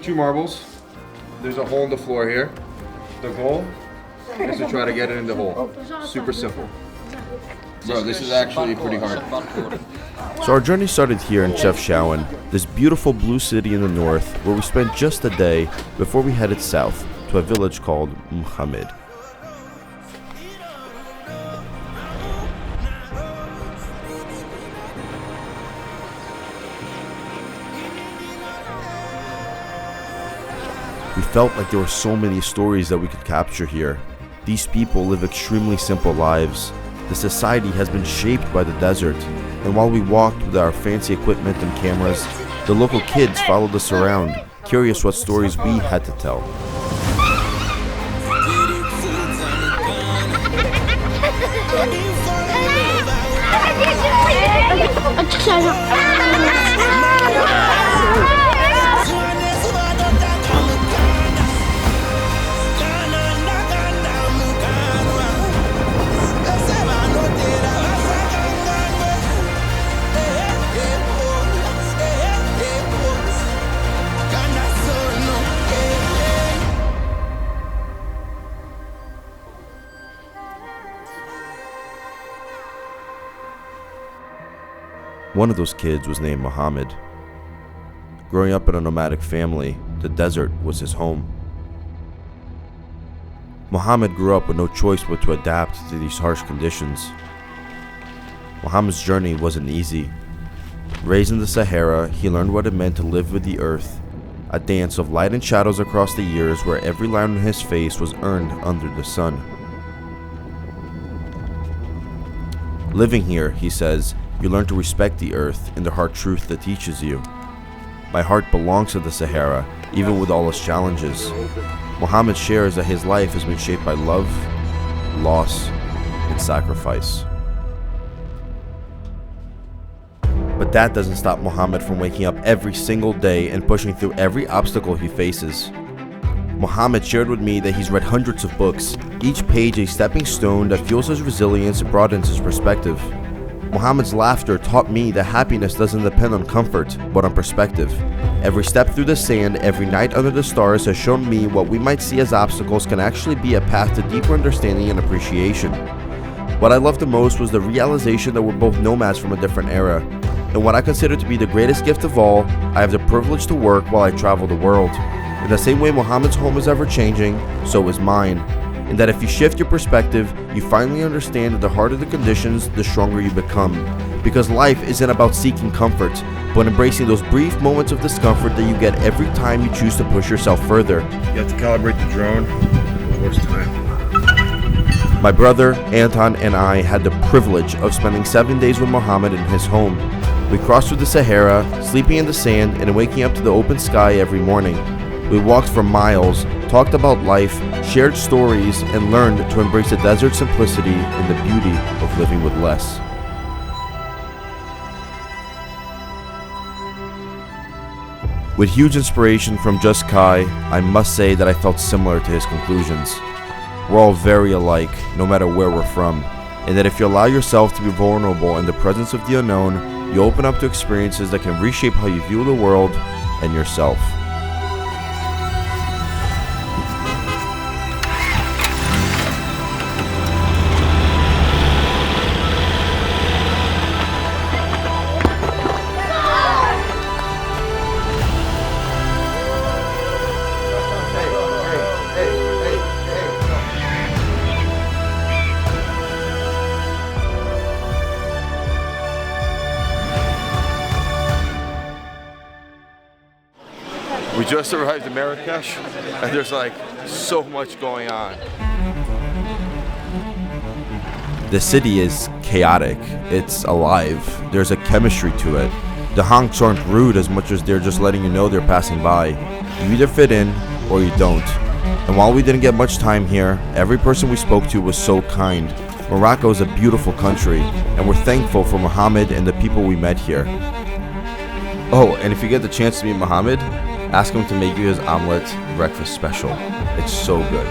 2 marbles. There's a hole in the floor here. The goal is to try to get it in the hole. Super simple. Bro, this is actually pretty hard. So our journey started here in Chefchaouen, this beautiful blue city in the north, where we spent just a day before we headed south to a village called Mohammed. We felt like there were so many stories that we could capture here. These people live extremely simple lives. The society has been shaped by the desert, and while we walked with our fancy equipment and cameras, the local kids followed us around, curious what stories we had to tell. One of those kids was named Mohammed. Growing up in a nomadic family, the desert was his home. Mohammed grew up with no choice but to adapt to these harsh conditions. Mohammed's journey wasn't easy. Raised in the Sahara, he learned what it meant to live with the earth, a dance of light and shadows across the years where every line on his face was earned under the sun. Living here, he says, you learn to respect the earth and the hard truth that teaches you. My heart belongs to the Sahara, even with all its challenges. Mohammed shares that his life has been shaped by love, loss, and sacrifice. But that doesn't stop Mohammed from waking up every single day and pushing through every obstacle he faces. Mohammed shared with me that he's read hundreds of books, each page a stepping stone that fuels his resilience and broadens his perspective. Mohammed's laughter taught me that happiness doesn't depend on comfort, but on perspective. Every step through the sand, every night under the stars has shown me what we might see as obstacles can actually be a path to deeper understanding and appreciation. What I loved the most was the realization that we're both nomads from a different era. And what I consider to be the greatest gift of all, I have the privilege to work while I travel the world. In the same way Mohammed's home is ever changing, so is mine. And that if you shift your perspective, you finally understand that the harder the conditions, the stronger you become. Because life isn't about seeking comfort, but embracing those brief moments of discomfort that you get every time you choose to push yourself further. You have to calibrate the drone. Worst time. My brother, Anton, and I had the privilege of spending 7 days with Mohammed in his home. We crossed through the Sahara, sleeping in the sand, and waking up to the open sky every morning. We walked for miles, talked about life, shared stories, and learned to embrace the desert simplicity and the beauty of living with less. With huge inspiration from Just Kai, I must say that I felt similar to his conclusions. We're all very alike, no matter where we're from, and that if you allow yourself to be vulnerable in the presence of the unknown, you open up to experiences that can reshape how you view the world and yourself. We just arrived in Marrakesh, and there's like so much going on. The city is chaotic, it's alive, there's a chemistry to it. The honks aren't rude as much as they're just letting you know they're passing by. You either fit in or you don't. And while we didn't get much time here, every person we spoke to was so kind. Morocco is a beautiful country, and we're thankful for Mohammed and the people we met here. Oh, and if you get the chance to meet Mohammed, ask him to make you his omelet breakfast special. It's so good.